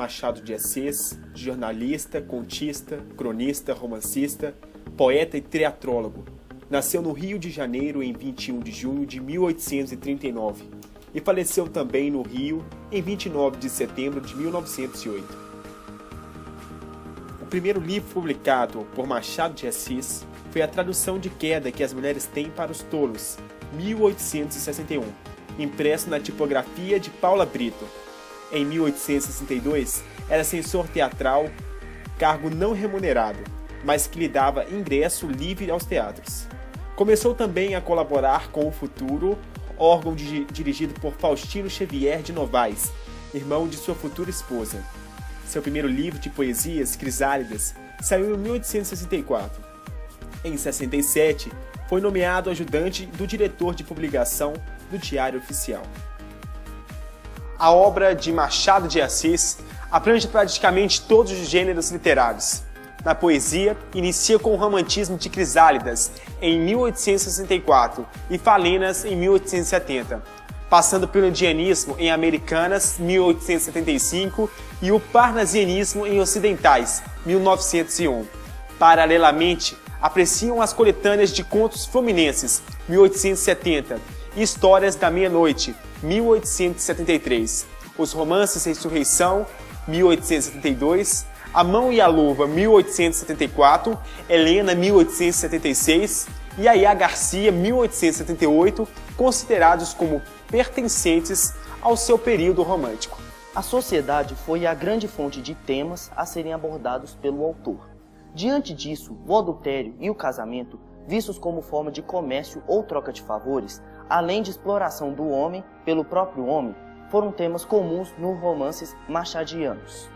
Machado de Assis, jornalista, contista, cronista, romancista, poeta e teatrólogo. Nasceu no Rio de Janeiro em 21 de junho de 1839 e faleceu também no Rio em 29 de setembro de 1908. O primeiro livro publicado por Machado de Assis foi A Tradução de Queda que as Mulheres Têm para os Tolos, 1861, impresso na tipografia de Paula Brito. Em 1862, era censor teatral, cargo não remunerado, mas que lhe dava ingresso livre aos teatros. Começou também a colaborar com o Futuro, órgão dirigido por Faustino Xavier de Novaes, irmão de sua futura esposa. Seu primeiro livro de poesias, Crisálidas, saiu em 1864. Em 67, foi nomeado ajudante do diretor de publicação do Diário Oficial. A obra de Machado de Assis abrange praticamente todos os gêneros literários. Na poesia, inicia com o romantismo de Crisálidas, em 1864, e Falenas, em 1870, passando pelo indianismo em Americanas, 1875, e o parnasianismo em Ocidentais, 1901. Paralelamente, apreciam as coletâneas de contos fluminenses, 1870, e Histórias da Meia-Noite, 1873, os romances Ressurreição, 1872, A Mão e a Luva, 1874, Helena, 1876 e Yaya Garcia, 1878, considerados como pertencentes ao seu período romântico. A sociedade foi a grande fonte de temas a serem abordados pelo autor. Diante disso, o adultério e o casamento, vistos como forma de comércio ou troca de favores, além de exploração do homem pelo próprio homem, foram temas comuns nos romances machadianos.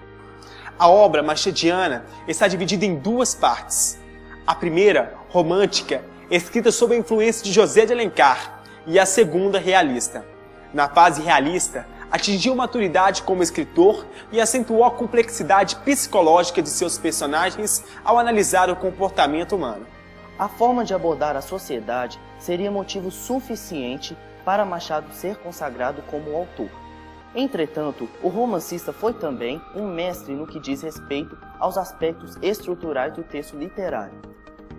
A obra machadiana está dividida em duas partes. A primeira, romântica, escrita sob a influência de José de Alencar, e a segunda, realista. Na fase realista, atingiu maturidade como escritor e acentuou a complexidade psicológica de seus personagens ao analisar o comportamento humano. A forma de abordar a sociedade seria motivo suficiente para Machado ser consagrado como autor. Entretanto, o romancista foi também um mestre no que diz respeito aos aspectos estruturais do texto literário.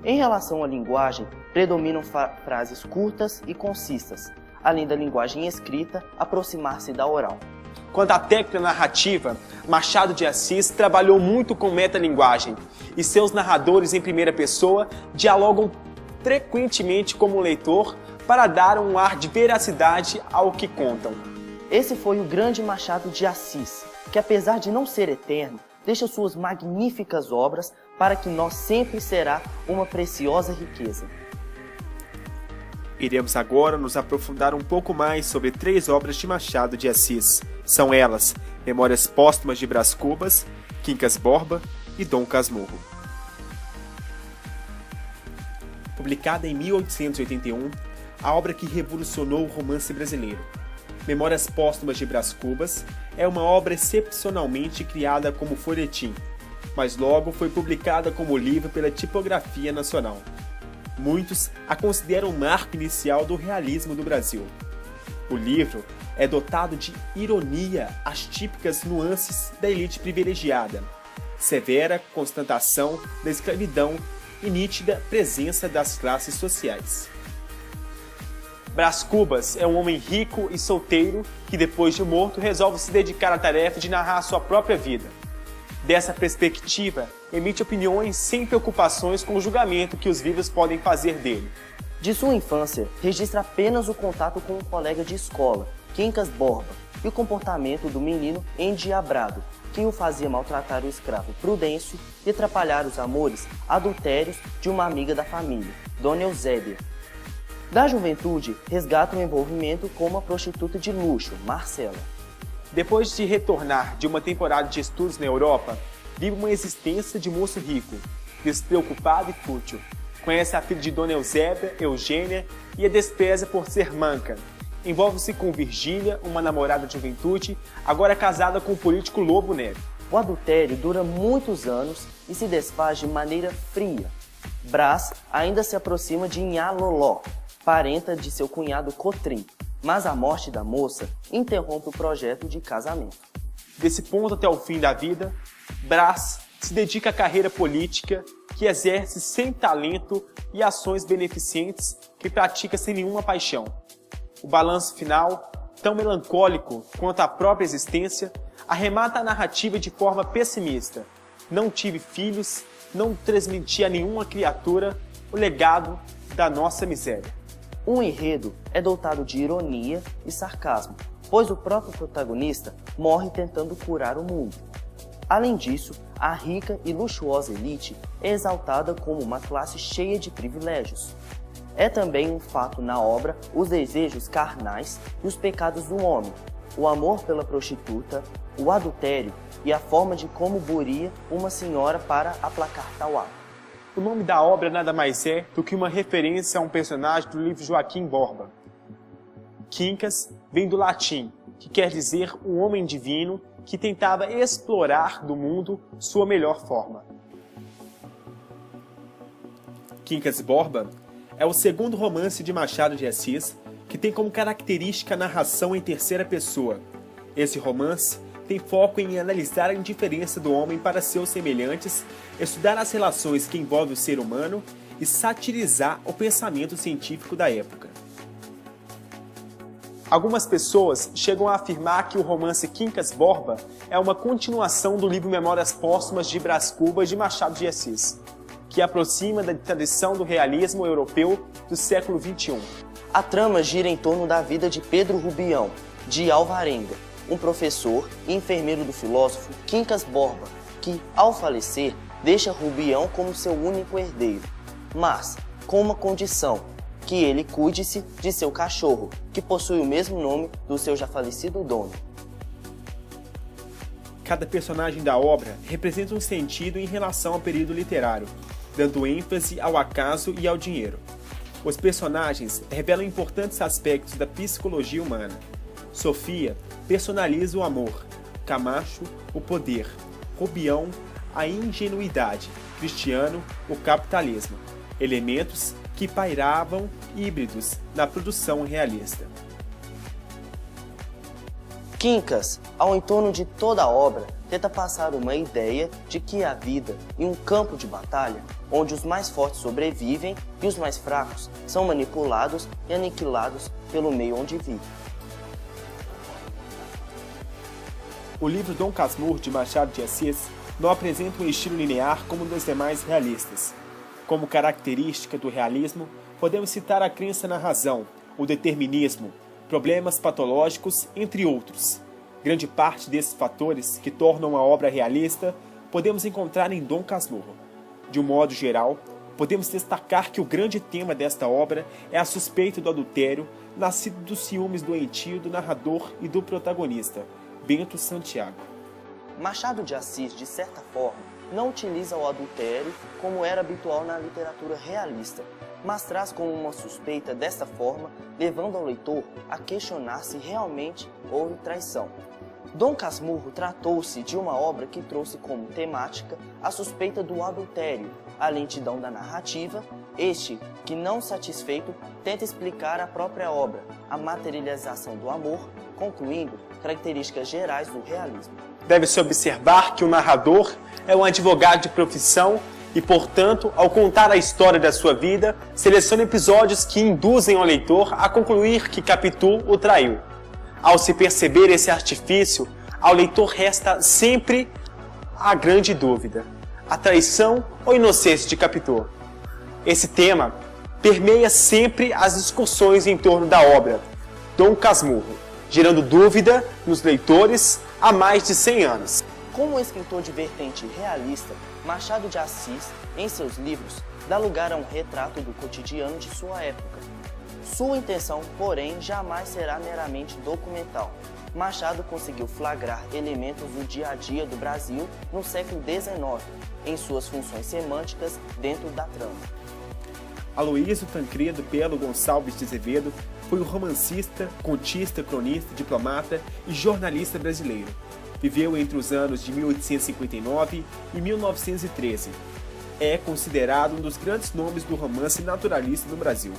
Em relação à linguagem, predominam frases curtas e concisas, além da linguagem escrita aproximar-se da oral. Quanto à técnica narrativa, Machado de Assis trabalhou muito com metalinguagem, e seus narradores em primeira pessoa dialogam frequentemente como leitor para dar um ar de veracidade ao que contam. Esse foi o grande Machado de Assis, que apesar de não ser eterno, deixa suas magníficas obras para que nós sempre será uma preciosa riqueza. Iremos agora nos aprofundar um pouco mais sobre 3 obras de Machado de Assis. São elas Memórias Póstumas de Brás Cubas, Quincas Borba e Dom Casmurro. Publicada em 1881, a obra que revolucionou o romance brasileiro. Memórias Póstumas de Brás Cubas é uma obra excepcionalmente criada como folhetim, mas logo foi publicada como livro pela Tipografia Nacional. Muitos a consideram o marco inicial do realismo do Brasil. O livro é dotado de ironia às típicas nuances da elite privilegiada, severa constatação da escravidão e nítida presença das classes sociais. Brás Cubas é um homem rico e solteiro que, depois de morto, resolve se dedicar à tarefa de narrar a sua própria vida. Dessa perspectiva, emite opiniões sem preocupações com o julgamento que os vivos podem fazer dele. De sua infância, registra apenas o contato com um colega de escola, Quincas Borba, e o comportamento do menino endiabrado, que o fazia maltratar o escravo Prudêncio e atrapalhar os amores adultérios de uma amiga da família, Dona Eusébia. Da juventude, resgata um envolvimento com uma prostituta de luxo, Marcela. Depois de retornar de uma temporada de estudos na Europa, vive uma existência de moço rico, despreocupado e fútil. Conhece a filha de Dona Eusébia, Eugênia, e a despreza por ser manca. Envolve-se com Virgília, uma namorada de juventude, agora casada com o político Lobo Neto. O adultério dura muitos anos e se desfaz de maneira fria. Brás ainda se aproxima de Nhá Loló, parenta de seu cunhado Cotrim, mas a morte da moça interrompe o projeto de casamento. Desse ponto até o fim da vida, Brás se dedica à carreira política que exerce sem talento e ações beneficentes que pratica sem nenhuma paixão. O balanço final, tão melancólico quanto a própria existência, arremata a narrativa de forma pessimista. Não tive filhos, não transmiti a nenhuma criatura o legado da nossa miséria. O enredo é dotado de ironia e sarcasmo, pois o próprio protagonista morre tentando curar o mundo. Além disso, a rica e luxuosa elite é exaltada como uma classe cheia de privilégios. É também um fato na obra os desejos carnais e os pecados do homem, o amor pela prostituta, o adultério e a forma de como buria uma senhora para aplacar tal ato. O nome da obra nada mais é do que uma referência a um personagem do livro Joaquim Borba. Quincas vem do latim, que quer dizer um homem divino que tentava explorar do mundo sua melhor forma. Quincas Borba é o segundo romance de Machado de Assis que tem como característica a narração em terceira pessoa. Esse romance tem foco em analisar a indiferença do homem para seus semelhantes, estudar as relações que envolvem o ser humano e satirizar o pensamento científico da época. Algumas pessoas chegam a afirmar que o romance Quincas Borba é uma continuação do livro Memórias Póstumas de Brás Cubas de Machado de Assis, que aproxima da tradição do realismo europeu do século XXI. A trama gira em torno da vida de Pedro Rubião, de Alvarenga, um professor e enfermeiro do filósofo Quincas Borba, que, ao falecer, deixa Rubião como seu único herdeiro, mas com uma condição: que ele cuide-se de seu cachorro, que possui o mesmo nome do seu já falecido dono. Cada personagem da obra representa um sentido em relação ao período literário, dando ênfase ao acaso e ao dinheiro. Os personagens revelam importantes aspectos da psicologia humana. Sofia personaliza o amor, Camacho, o poder, Rubião, a ingenuidade, Cristiano, o capitalismo, elementos que pairavam híbridos na produção realista. Quincas, ao entorno de toda a obra, tenta passar uma ideia de que a vida é um campo de batalha onde os mais fortes sobrevivem e os mais fracos são manipulados e aniquilados pelo meio onde vivem. O livro Dom Casmurro, de Machado de Assis, não apresenta um estilo linear como dos demais realistas. Como característica do realismo, podemos citar a crença na razão, o determinismo, problemas patológicos, entre outros. Grande parte desses fatores que tornam a obra realista podemos encontrar em Dom Casmurro. De um modo geral, podemos destacar que o grande tema desta obra é a suspeita do adultério, nascido dos ciúmes doentio do narrador e do protagonista, Bento Santiago. Machado de Assis, de certa forma, não utiliza o adultério como era habitual na literatura realista, mas traz como uma suspeita dessa forma, levando ao leitor a questionar se realmente houve traição. Dom Casmurro tratou-se de uma obra que trouxe como temática a suspeita do adultério, a lentidão da narrativa, este que, não satisfeito, tenta explicar a própria obra, a materialização do amor, concluindo características gerais do realismo. Deve-se observar que o narrador é um advogado de profissão e, portanto, ao contar a história da sua vida, seleciona episódios que induzem o leitor a concluir que Capitu o traiu. Ao se perceber esse artifício, ao leitor resta sempre a grande dúvida: a traição ou inocência de Capitu? Esse tema permeia sempre as discussões em torno da obra Dom Casmurro, gerando dúvida nos leitores há mais de 100 anos. Como escritor de vertente realista, Machado de Assis, em seus livros, dá lugar a um retrato do cotidiano de sua época. Sua intenção, porém, jamais será meramente documental. Machado conseguiu flagrar elementos do dia a dia do Brasil no século XIX, em suas funções semânticas dentro da trama. Aloísio Tancredo Belo Gonçalves de Azevedo foi um romancista, contista, cronista, diplomata e jornalista brasileiro. Viveu entre os anos de 1859 e 1913. É considerado um dos grandes nomes do romance naturalista no Brasil.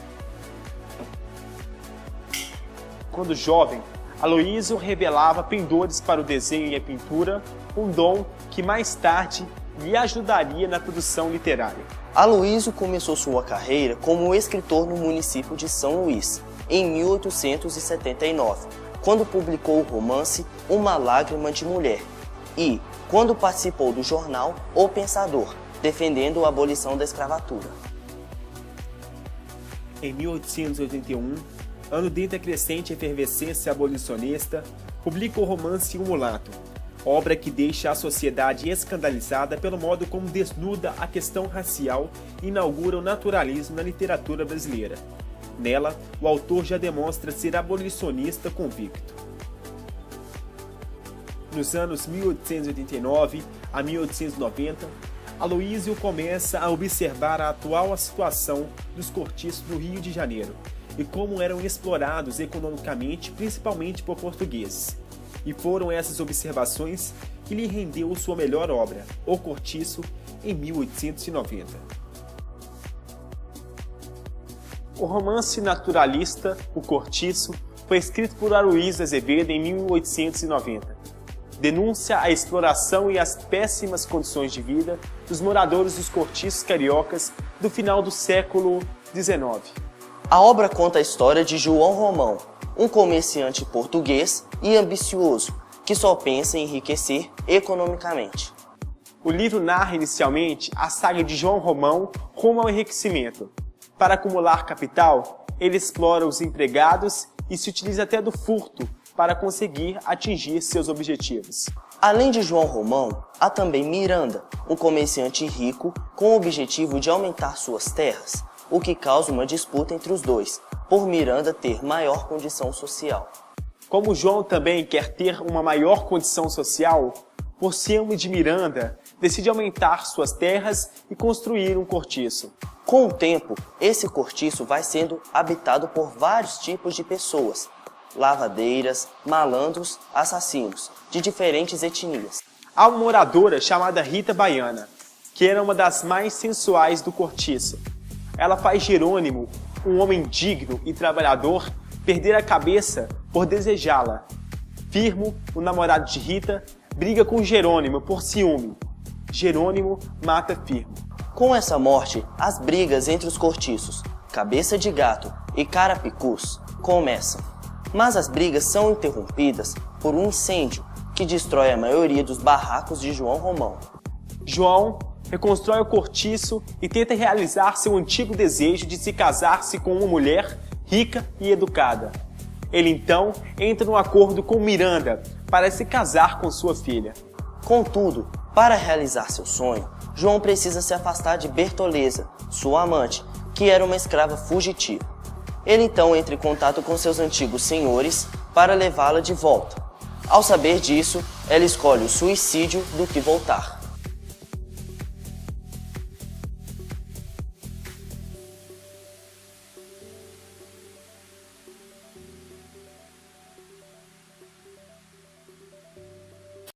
Quando jovem, Aloísio revelava pendores para o desenho e a pintura, um dom que mais tarde lhe ajudaria na produção literária. Aloísio começou sua carreira como escritor no município de São Luís, em 1879, quando publicou o romance Uma Lágrima de Mulher, e quando participou do jornal O Pensador, defendendo a abolição da escravatura. Em 1881, ano dentro da crescente efervescência abolicionista, publica o romance O Mulato, obra que deixa a sociedade escandalizada pelo modo como desnuda a questão racial e inaugura o naturalismo na literatura brasileira. Nela, o autor já demonstra ser abolicionista convicto. Nos anos 1889 a 1890, Aloísio começa a observar a atual situação dos cortiços do Rio de Janeiro e como eram explorados economicamente, principalmente por portugueses. E foram essas observações que lhe rendeu sua melhor obra, O Cortiço, em 1890. O romance naturalista O Cortiço foi escrito por Aloísio Azevedo em 1890. Denúncia a exploração e as péssimas condições de vida dos moradores dos cortiços cariocas do final do século XIX. A obra conta a história de João Romão, um comerciante português e ambicioso, que só pensa em enriquecer economicamente. O livro narra inicialmente a saga de João Romão rumo ao enriquecimento. Para acumular capital, ele explora os empregados e se utiliza até do furto para conseguir atingir seus objetivos. Além de João Romão, há também Miranda, um comerciante rico com o objetivo de aumentar suas terras, o que causa uma disputa entre os dois, por Miranda ter maior condição social. Como João também quer ter uma maior condição social, por ciúme de Miranda, decide aumentar suas terras e construir um cortiço. Com o tempo, esse cortiço vai sendo habitado por vários tipos de pessoas, lavadeiras, malandros, assassinos, de diferentes etnias. Há uma moradora chamada Rita Baiana, que era uma das mais sensuais do cortiço. Ela faz Jerônimo, um homem digno e trabalhador, perder a cabeça por desejá-la. Firmo, o namorado de Rita, briga com Jerônimo por ciúme. Jerônimo mata Firmo. Com essa morte, as brigas entre os cortiços, Cabeça de Gato e Carapicus, começam. Mas as brigas são interrompidas por um incêndio que destrói a maioria dos barracos de João Romão. João reconstrói o cortiço e tenta realizar seu antigo desejo de se casar-se com uma mulher rica e educada. Ele então entra num acordo com Miranda para se casar com sua filha. Contudo, para realizar seu sonho, João precisa se afastar de Bertoleza, sua amante, que era uma escrava fugitiva. Ele então entra em contato com seus antigos senhores para levá-la de volta. Ao saber disso, ela escolhe o suicídio do que voltar.